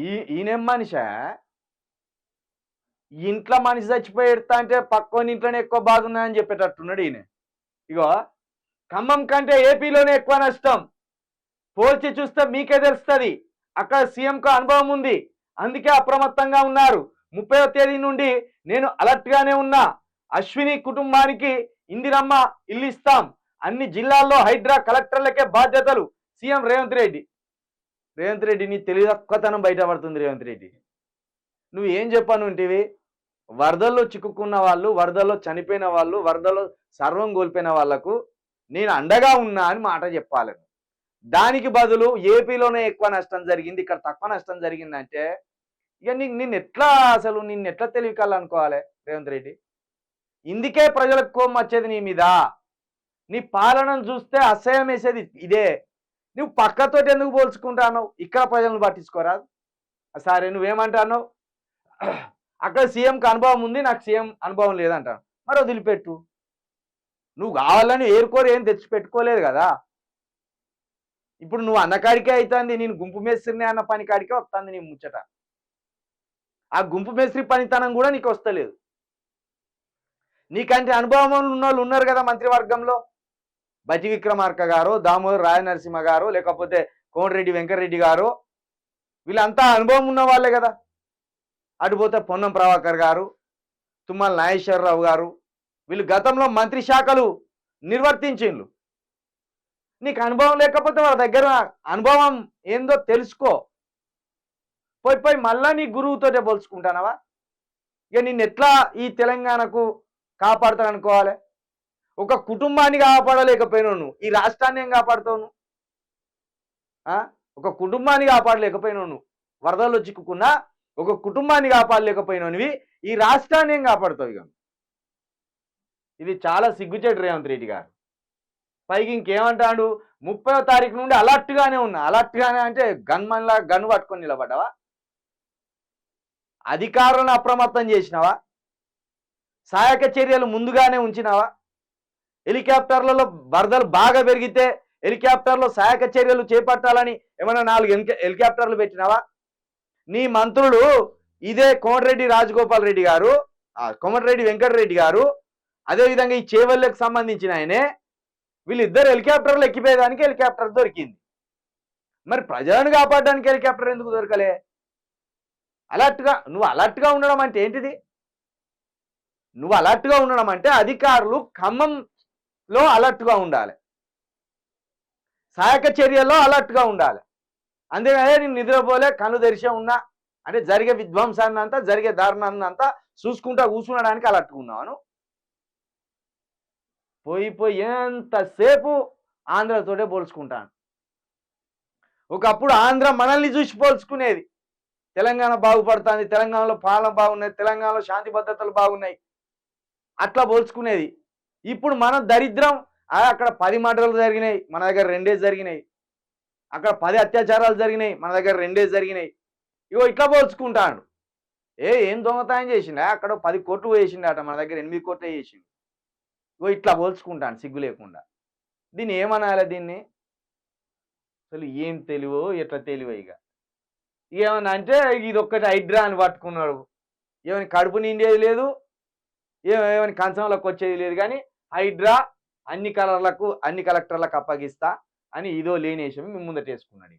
ఈయనేం మనిషా? ఇంట్లో మనిషి చచ్చిపోయి ఎడతా అంటే పక్కోని ఇంట్లోనే ఎక్కువ బాధ ఉన్నదని చెప్పేటట్టున్నాడు ఈయన. ఇగో ఖమ్మం కంటే ఏపీలోనే ఎక్కువ నష్టం. పోల్చి చూస్తే మీకే తెలుస్తది. అక్కడ సీఎంకు అనుభవం ఉంది. అందుకే అప్రమత్తంగా ఉన్నారు. 30వ తేదీ నుండి నేను అలర్ట్ గానే ఉన్నా. అశ్విని కుటుంబానికి ఇందిరమ్మ ఇల్లు ఇస్తాం. అన్ని జిల్లాల్లో హైడ్రా కలెక్టర్లకే బాధ్యతలు. సీఎం రేవంత్ రెడ్డి. రేవంత్ రెడ్డి నీ తెలివి తక్కువతనం బయటపడుతుంది రేవంత్ రెడ్డి. నువ్వు ఏం చెప్పనుంటివి? వరదల్లో చిక్కుకున్న వాళ్ళు, వరదల్లో చనిపోయిన వాళ్ళు, వరదల్లో సర్వం కోల్పోయిన వాళ్లకు నేను అండగా ఉన్నా అని మాట చెప్పాలి. దానికి బదులు ఏపీలోనే ఎక్కువ నష్టం జరిగింది, ఇక్కడ తక్కువ నష్టం జరిగిందంటే ఇక నిన్నెట్లా తెలివి కళ్ళనుకోవాలి రేవంత్ రెడ్డి? ఇందుకే ప్రజలకు కోపం వచ్చేది నీ మీద. నీ పాలనను చూస్తే అసహ్యం వేసేది ఇదే. నువ్వు పక్కతోటి ఎందుకు పోల్చుకుంటాను? ఇక్కడ ప్రజలను పట్టించుకోరాదు. సరే నువ్వేమంటావు? అక్కడ సీఎంకి అనుభవం ఉంది, నాకు సీఎం అనుభవం లేదంటాను. మరి వదిలిపెట్టు. నువ్వు కావాలని ఏరుకోరు ఏం తెచ్చి పెట్టుకోలేదు కదా. ఇప్పుడు నువ్వు అన్నకాడికే అవుతుంది, నేను గుంపు మేస్త్రిని అన్న పని కాడికే వస్తుంది నీ ముచ్చట. ఆ గుంపు మేస్త్రి పనితనం కూడా నీకు వస్తలేదు. నీకంటే అనుభవం ఉన్న వాళ్ళు ఉన్నారు కదా మంత్రివర్గంలో. బతి విక్రమార్క గారు, దామోదర్ రాజనరసింహ గారు, లేకపోతే కోమటిరెడ్డి వెంకటరెడ్డి గారు, వీళ్ళంతా అనుభవం ఉన్న వాళ్ళే కదా. అటుపోతే పొన్నం ప్రభాకర్ గారు, తుమ్మల నాగేశ్వరరావు గారు, వీళ్ళు గతంలో మంత్రి శాఖలు నిర్వర్తించిండ్రు. నీకు అనుభవం లేకపోతే వాళ్ళ దగ్గర అనుభవం ఏందో తెలుసుకో. పోయి మళ్ళా నీ గురువుతోటే పోల్చుకుంటానవా? ఇక నిన్ను ఎట్లా ఈ తెలంగాణకు కాపాడుతాననుకోవాలి? ఒక కుటుంబాన్ని కాపాడలేకపోయినావు నువ్వు, ఈ రాష్ట్రాన్ని ఏం కాపాడుతావు నువ్వు? ఒక కుటుంబాన్ని కాపాడలేకపోయినావు నువ్వు. వరదల్లో చిక్కుకున్నా ఒక కుటుంబాన్ని కాపాడలేకపోయినవి ఈ రాష్ట్రాన్ని ఏం కాపాడుతావు? ఇక ఇది చాలా సిగ్గుచేటు రేవంత్ రెడ్డి గారు. పైకి ఇంకేమంటాడు? 30వ తారీఖు నుండి అలర్ట్గానే ఉన్నా. అలర్ట్గానే అంటే గన్మన్లా గన్ పట్టుకొని నిలబడ్డావా? అధికారులను అప్రమత్తం చేసినావా? సహాయక చర్యలు ముందుగానే ఉంచినావా? హెలికాప్టర్లలో వరదలు బాగా పెరిగితే హెలికాప్టర్లో సహాయక చర్యలు చేపట్టాలని ఏమైనా 4 హెలికాప్టర్లు పెట్టినావా? నీ మంత్రులు ఇదే కోమటిరెడ్డి రాజగోపాల్ రెడ్డి గారు, కోమటిరెడ్డి వెంకటరెడ్డి గారు, అదేవిధంగా ఈ చేవెళ్ళకు సంబంధించిన ఆయనే, వీళ్ళిద్దరు హెలికాప్టర్లు ఎక్కిపోయేదానికి హెలికాప్టర్ దొరికింది. మరి ప్రజలను కాపాడడానికి హెలికాప్టర్ ఎందుకు దొరకలే? నువ్వు అలర్ట్గా ఉండడం అంటే ఏంటిది? నువ్వు అలర్ట్గా ఉండడం అంటే అధికారులు ఖమ్మంలో అలర్ట్గా ఉండాలి, సహాయక చర్యల్లో అలర్ట్గా ఉండాలి. అంతేగానే నేను నిద్రపోలే కళ్ళు తెరిచే ఉన్నా అంటే జరిగే విధ్వంసాన్ని అంతా, జరిగే దారుణాన్ని అంతా చూసుకుంటా కూర్చునడానికి అలర్ట్గా ఉన్నాను. పోయి ఎంతసేపు ఆంధ్రతోటే పోల్చుకుంటాను. ఒకప్పుడు ఆంధ్ర మనల్ని చూసి పోల్చుకునేది. తెలంగాణ బాగుపడుతుంది, తెలంగాణలో పాలన బాగున్నది, తెలంగాణలో శాంతి భద్రతలు బాగున్నాయి, అట్లా పోల్చుకునేది. ఇప్పుడు మన దరిద్రం, అక్కడ 10 మర్డర్లు జరిగినాయి, మన దగ్గర 2 జరిగినాయి. అక్కడ 10 అత్యాచారాలు జరిగినాయి, మన దగ్గర 2 జరిగినాయి. ఇగో ఇట్లా పోల్చుకుంటాడు. ఏం దొంగతనం చేసిండా? అక్కడ 10 కోట్లు వేసిండట, మన దగ్గర 8 కోట్లే చేసిండు. ఇగో ఇట్లా పోల్చుకుంటాను సిగ్గు లేకుండా. దీన్ని ఏమనాలి? దీన్ని అసలు ఏం తెలివో ఎట్లా తెలివో. ఇక ఏమన్నా అంటే ఇది ఒక్కటి హైడ్రా అని పట్టుకున్నాడు. ఏమైనా కడుపు నిండేది లేదు, ఏమైనా కంచంలోకి వచ్చేది లేదు. కానీ హైడ్రా అన్ని కలెక్టర్లకు అప్పగిస్తా అని ఇదో లేని విషయం మీ ముందట వేసుకున్నాడు.